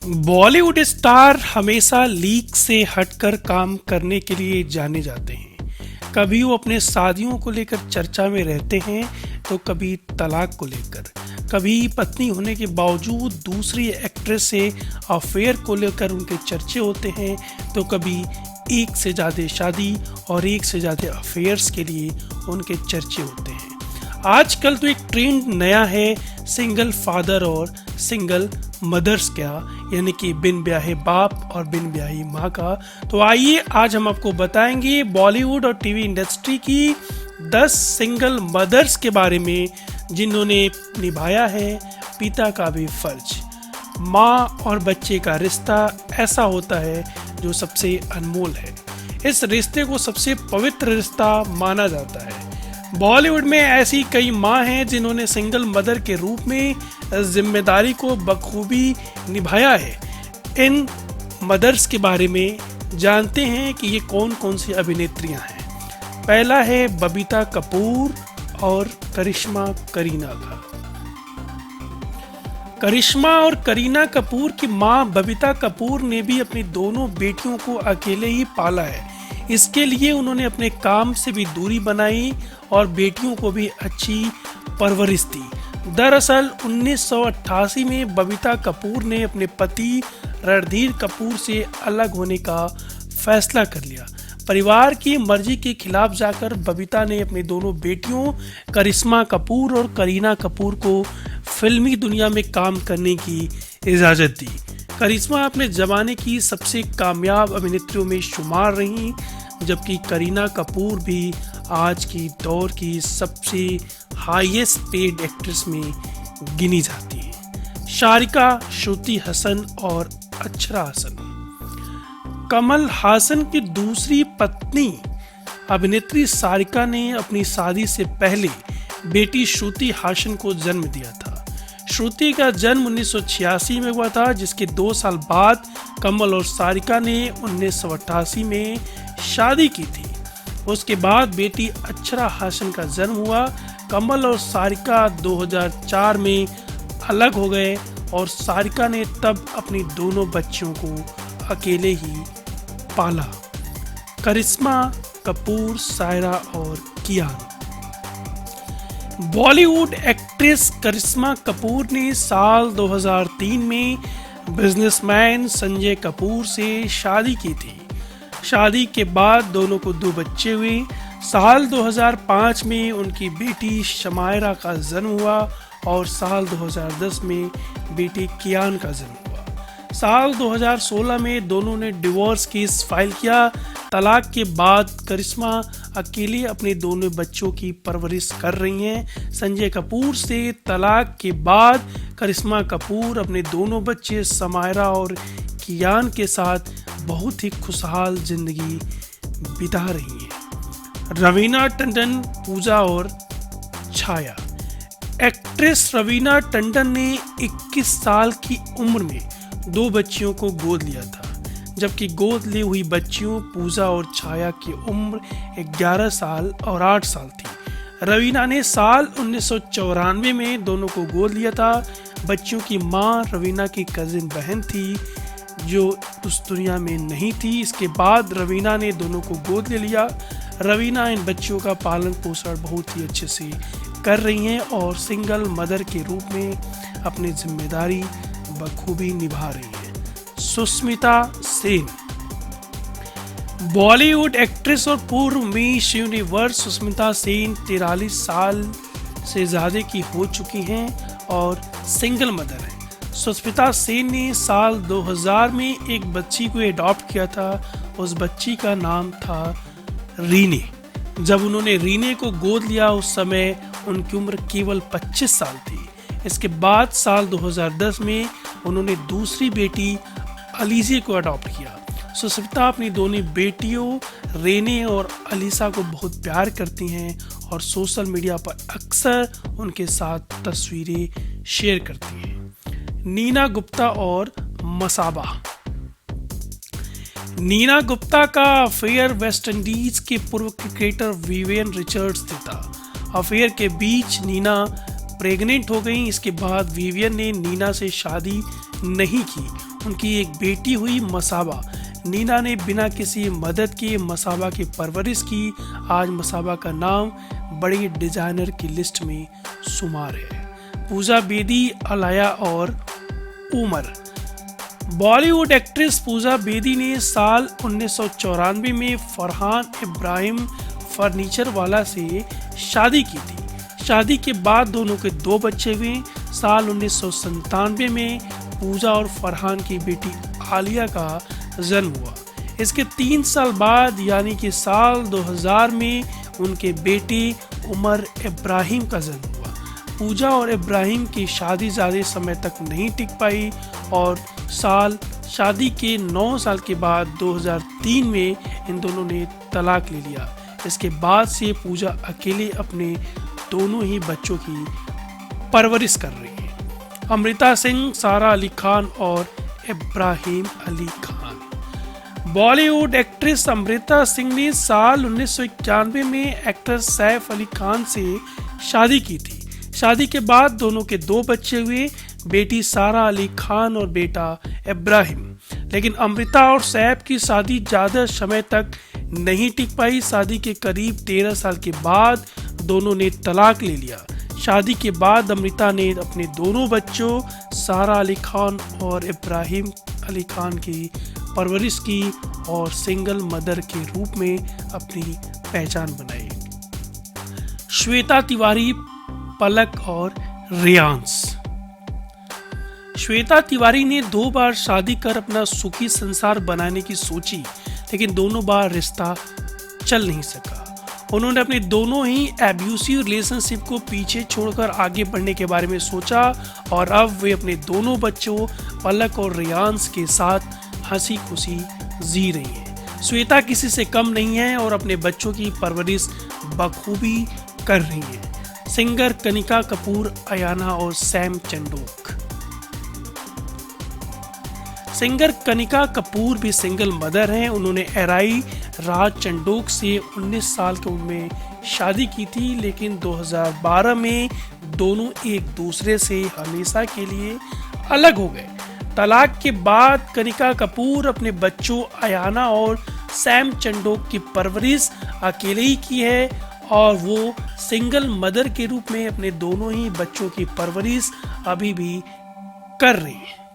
Bollywood star हमेशा leak से हटकर काम करने के लिए जाने जाते हैं। कभी वो अपने शादियों को लेकर चर्चा में रहते हैं तो कभी तलाक को लेकर, कभी पत्नी होने के बावजूद दूसरी एक्ट्रेस से अफेयर को लेकर उनके चर्चे होते हैं, तो कभी एक से ज़्यादा शादी और एक से ज़्यादा अफेयर्स के लिए उनके चर्चे होते हैं। आजकल तो एक ट्रेंड नया है सिंगल फादर और सिंगल मदर्स का, यानी कि बिन ब्याहे बाप और बिन ब्याही माँ का। तो आइए आज हम आपको बताएंगे बॉलीवुड और टीवी इंडस्ट्री की 10 सिंगल मदर्स के बारे में जिन्होंने निभाया है पिता का भी फर्ज। माँ और बच्चे का रिश्ता ऐसा होता है जो सबसे अनमोल है। इस रिश्ते को सबसे पवित्र रिश्ता माना जाता है। बॉलीवुड में ऐसी कई माँ हैं जिन्होंने सिंगल मदर के रूप में जिम्मेदारी को बखूबी निभाया है। इन मदर्स के बारे में जानते हैं कि ये कौन कौन सी अभिनेत्रियां हैं। पहला है बबीता कपूर और करिश्मा करीना का। करिश्मा और करीना कपूर की मां बबीता कपूर ने भी अपनी दोनों बेटियों को अकेले ही पाला है। इसके लिए उन्होंने अपने काम से भी दूरी बनाई और बेटियों को भी अच्छी परवरिश दी। दरअसल 1988 में बबीता कपूर ने अपने पति रणधीर कपूर से अलग होने का फैसला कर लिया। परिवार की मर्जी के खिलाफ जाकर बबीता ने अपनी दोनों बेटियों करिश्मा कपूर और करीना कपूर को फिल्मी दुनिया में काम करने की इजाज़त दी। करिश्मा अपने ज़माने की सबसे कामयाब अभिनेत्रियों में शुमार रहीं, जबकि करीना कपूर भी आज की दौर की सबसे हाईएस्ट पेड एक्ट्रेस में गिनी जाती है। शारिका, श्रुति हसन और अक्षरा हसन। कमल हासन की दूसरी पत्नी अभिनेत्री सारिका ने अपनी शादी से पहले बेटी श्रुति हासन को जन्म दिया था। श्रुति का जन्म 1986 में हुआ था, जिसके 2 साल बाद कमल और सारिका ने 1988 में शादी की थी। उसके बाद बेटी अक्षरा हासन का जन्म हुआ। कमल और सारिका 2004 में अलग हो गए और सारिका ने तब अपनी दोनों बच्चियों को अकेले ही पाला। करिश्मा कपूर, सायरा और कियान। बॉलीवुड एक्ट्रेस करिश्मा कपूर ने साल 2003 में बिजनेसमैन संजय कपूर से शादी की थी। शादी के बाद दोनों को 2 बच्चे हुए। साल 2005 में उनकी बेटी शमायरा का जन्म हुआ और साल 2010 में बेटी कियान का जन्म हुआ। साल 2016 में दोनों ने डिवोर्स केस फाइल किया। तलाक के बाद करिश्मा अकेले अपने दोनों बच्चों की परवरिश कर रही हैं। संजय कपूर से तलाक के बाद करिश्मा कपूर अपने दोनों बच्चे समायरा और कियान के साथ बहुत ही खुशहाल जिंदगी बिता रही हैं। रवीना टंडन, पूजा और छाया। एक्ट्रेस रवीना टंडन ने 21 साल की उम्र में 2 बच्चियों को गोद लिया था, जबकि गोद ली हुई बच्चियों पूजा और छाया की उम्र 11 साल और 8 साल थी। रवीना ने साल 1994 में दोनों को गोद लिया था। बच्चियों की मां रवीना की कजिन बहन थी जो उस दुनिया में नहीं थी। इसके बाद रवीना ने दोनों को गोद ले लिया। रवीना इन बच्चियों का पालन पोषण बहुत ही अच्छे से कर रही हैं और सिंगल मदर के रूप में अपनी जिम्मेदारी बखूबी निभा रही हैं। सुष्मिता सेन। बॉलीवुड एक्ट्रेस और पूर्व मिस यूनिवर्स सुष्मिता सेन 43 साल से ज़्यादा की हो चुकी हैं और सिंगल मदर हैं। सुष्मिता सेन ने साल 2000 में एक बच्ची को एडॉप्ट किया था। उस बच्ची का नाम था रीने। जब उन्होंने रीने को गोद लिया उस समय उनकी उम्र केवल 25 साल थी। इसके बाद साल 2010 में उन्होंने दूसरी बेटी अलीज़ा को अडॉप्ट किया। सुष्मिता अपनी दोनों बेटियों रेने और अलीसा को बहुत प्यार करती हैं और सोशल मीडिया पर अक्सर उनके साथ तस्वीरें शेयर करती हैं। नीना गुप्ता और मसाबा। नीना गुप्ता का अफेयर वेस्ट इंडीज के पूर्व क्रिकेटर विवियन रिचर्ड्स से था। अफेयर के बीच नीना प्रेग्नेंट हो गई। इसके बाद विवियन ने नीना से शादी नहीं की उनकी एक बेटी हुई मसाबा। नीना ने बिना किसी मदद के मसाबा की परवरिश की। आज मसाबा का नाम बड़ी डिजाइनर की लिस्ट में शुमार है। पूजा बेदी, अलाया और उमर। बॉलीवुड एक्ट्रेस पूजा बेदी ने साल 1994 में फरहान इब्राहिम फर्नीचर वाला से शादी की थी। शादी के बाद दोनों के 2 बच्चे हुए। साल 1997 में पूजा और फरहान की बेटी आलिया का जन्म हुआ। इसके 3 साल बाद यानी कि साल 2000 में उनके बेटे उमर इब्राहिम का जन्म हुआ। पूजा और इब्राहिम की शादी ज़्यादा समय तक नहीं टिक पाई और शादी के 9 साल के बाद 2003 में इन दोनों ने तलाक ले लिया। इसके बाद से पूजा अकेले अपने दोनों ही बच्चों की परवरिश कर रही है। अमृता सिंह, सारा अली खान और इब्राहिम अली खान। बॉलीवुड एक्ट्रेस अमृता सिंह ने साल 1991 में एक्टर सैफ अली खान से शादी की थी। शादी के बाद दोनों के 2 बच्चे हुए, बेटी सारा अली खान और बेटा इब्राहिम। लेकिन अमृता और सैफ की शादी ज़्यादा समय तक नहीं टिक पाई। शादी के करीब 13 साल के बाद दोनों ने तलाक ले लिया। शादी के बाद अमृता ने अपने दोनों बच्चों सारा अली खान और इब्राहिम अली खान की परवरिश की और सिंगल मदर के रूप में अपनी पहचान बनाई। श्वेता तिवारी, पलक और रियांश। श्वेता तिवारी ने 2 बार शादी कर अपना सुखी संसार बनाने की सोची, लेकिन दोनों बार रिश्ता चल नहीं सका। उन्होंने अपने दोनों ही एब्यूसिव रिलेशनशिप को पीछे छोड़कर आगे बढ़ने के बारे में सोचा और अब वे अपने दोनों बच्चों पलक और रियांश के साथ हंसी खुशी जी रही हैं। श्वेता किसी से कम नहीं है और अपने बच्चों की परवरिश बखूबी कर रही है। सिंगर कनिका कपूर, अयाना और सैम चंडोक। सिंगर कनिका कपूर भी सिंगल मदर हैं। उन्होंने एराई राज चंडोक से 19 साल की उम्र में शादी की थी, लेकिन 2012 में दोनों एक दूसरे से हमेशा के लिए अलग हो गए। तलाक के बाद कनिका कपूर अपने बच्चों अयाना और सैम चंडोक की परवरिश अकेले ही की है और वो सिंगल मदर के रूप में अपने दोनों ही बच्चों की परवरिश अभी भी कर रही है।